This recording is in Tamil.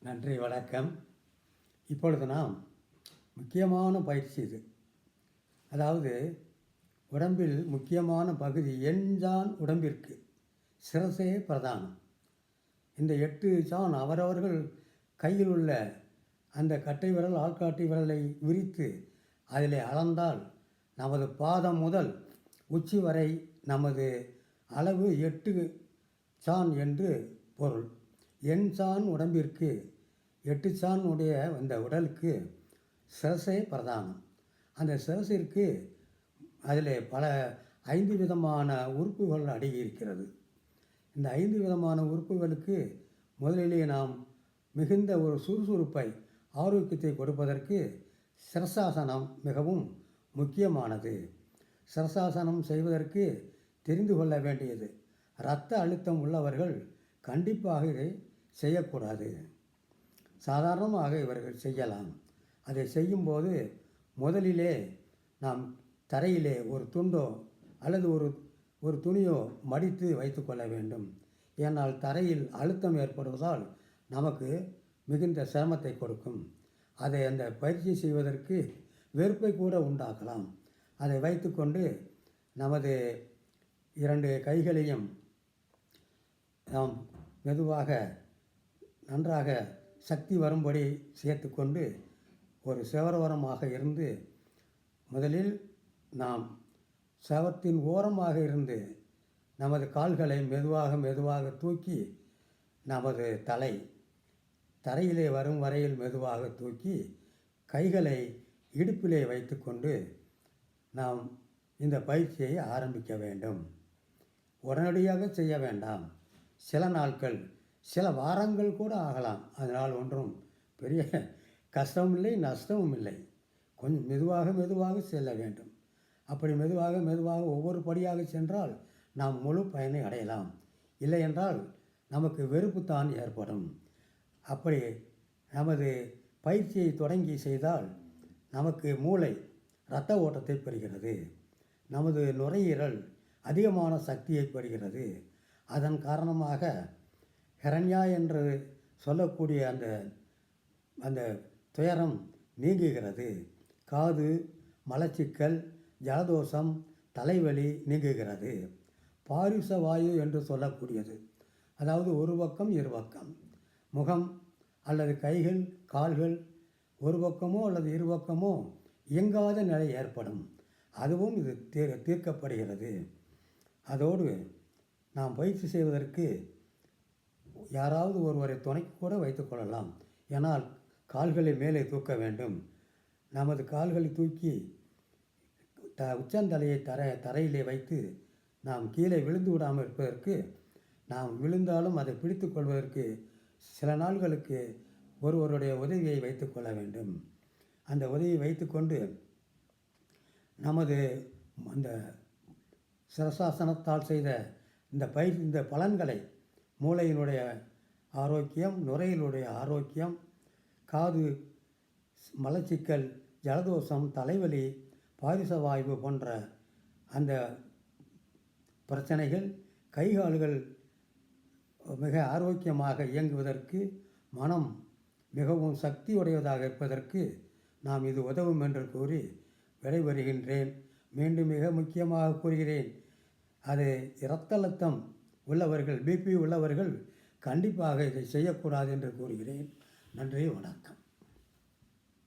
நன்றி, வணக்கம். இப்பொழுது நாம் முக்கியமான பயிற்சி இது. அதாவது உடம்பில் முக்கியமான பகுதி எண்சான் உடம்பிற்கு சிரசே பிரதானம். இந்த 8 சான் அவரவர்கள் கையில் உள்ள அந்த கட்டை விரல் ஆள்காட்டி விரலை விரித்து அதில் அளந்தால் நமது பாதம் முதல் உச்சி வரை நமது அளவு 8 சான் என்று பொருள். எண்சான் உடம்பிற்கு 8 சான் உடைய இந்த உடலுக்கு சிரசே பிரதானம். அந்த சிரசிற்கு அதில் பல 5 விதமான உறுப்புகள் அடங்கியிருக்கிறது. இந்த 5 விதமான உறுப்புகளுக்கு முதலிலே நாம் மிகுந்த ஒரு சுறுசுறுப்பை ஆரோக்கியத்தை கொடுப்பதற்கு சிரசாசனம் மிகவும் முக்கியமானது. சிரசாசனம் செய்வதற்கு தெரிந்து கொள்ள வேண்டியது, இரத்த அழுத்தம் உள்ளவர்கள் கண்டிப்பாக இதை செய்யக்கூடாது. சாதாரணமாக இவர்கள் செய்யலாம். அதை செய்யும்போது முதலிலே நாம் தரையிலே ஒரு துண்டோ அல்லது ஒரு துணியோ மடித்து வைத்து கொள்ள வேண்டும். ஏனால் தரையில் அழுத்தம் ஏற்படுவதால் நமக்கு மிகுந்த சிரமத்தை கொடுக்கும். அதை அந்த பயிற்சி செய்வதற்கு வெறுப்பை கூட உண்டாக்கலாம். அதை வைத்துக்கொண்டு நமது 2 கைகளையும் நாம் மெதுவாக நன்றாக சக்தி வரும்படி சேர்த்து கொண்டு ஒரு செவரோரமாக இருந்து முதலில் நாம் செவத்தின் ஓரமாக இருந்து நமது கால்களை மெதுவாக தூக்கி நமது தரையிலே வரும் வரையில் மெதுவாக தூக்கி கைகளை இடுப்பிலே வைத்து கொண்டு நாம் இந்த பயிற்சியை ஆரம்பிக்க வேண்டும். உடனடியாக செய்ய வேண்டாம். சில நாட்கள், சில வாரங்கள் கூட ஆகலாம். அதனால் ஒன்றும் பெரிய கஷ்டமும் இல்லை, நஷ்டமும் இல்லை. கொஞ்சம் மெதுவாக செல்ல வேண்டும். அப்படி மெதுவாக ஒவ்வொரு படியாக சென்றால் நாம் முழு பயனை அடையலாம். இல்லை என்றால் நமக்கு வெறுப்புத்தான் ஏற்படும். அப்படி நமது பயிற்சியை தொடங்கி செய்தால் நமக்கு மூளை இரத்த ஓட்டத்தை பெறுகிறது. நமது நுரையீரல் அதிகமான சக்தியை பெறுகிறது. அதன் காரணமாக ஹெரண்யா என்று சொல்லக்கூடிய அந்த துயரம் நீங்குகிறது. காது, மலச்சிக்கல், ஜலதோஷம், தலைவலி நீங்குகிறது. பாரிச வாயு என்று சொல்லக்கூடியது, அதாவது ஒரு பக்கம் இரு பக்கம் முகம் அல்லது கைகள் கால்கள் ஒரு பக்கமோ அல்லது இரு பக்கமோ இயங்காத நிலை ஏற்படும். அதுவும் இது தீர்க்கப்படுகிறது. அதோடு நாம் பயிற்சி செய்வதற்கு யாராவது ஒருவரை துணைக்கு கூட வைத்துக்கொள்ளலாம். ஏனால் கால்களை மேலே தூக்க வேண்டும். நமது கால்களை தூக்கி உச்சந்தலையை தரையிலே வைத்து நாம் கீழே விழுந்து விடாமல் இருப்பதற்கு, நாம் விழுந்தாலும் அதை பிடித்து கொள்வதற்கு சில நாள்களுக்கு ஒருவருடைய உதவியை வைத்து கொள்ள வேண்டும். அந்த உதவியை வைத்துக்கொண்டு நமது அந்த சிரசாசனத்தால் செய்த இந்த பலன்களை, மூளையினுடைய ஆரோக்கியம், நுரையினுடைய ஆரோக்கியம், காது, மலச்சிக்கல், ஜலதோஷம், தலைவலி, பாரிசவாயு போன்ற அந்த பிரச்சனைகள், கைகால்கள் மிக ஆரோக்கியமாக இயங்குவதற்கு, மனம் மிகவும் சக்தி உடையதாக இருப்பதற்கு நாம் இது உதவும் என்று கூறி விடைபெறுகின்றேன். மீண்டும் மிக முக்கியமாக கூறுகிறேன், அது இரத்த அழுத்தம் உள்ளவர்கள், பிபி உள்ளவர்கள் கண்டிப்பாக இதை செய்யக்கூடாது என்று கூறுகிறேன். நன்றி, வணக்கம்.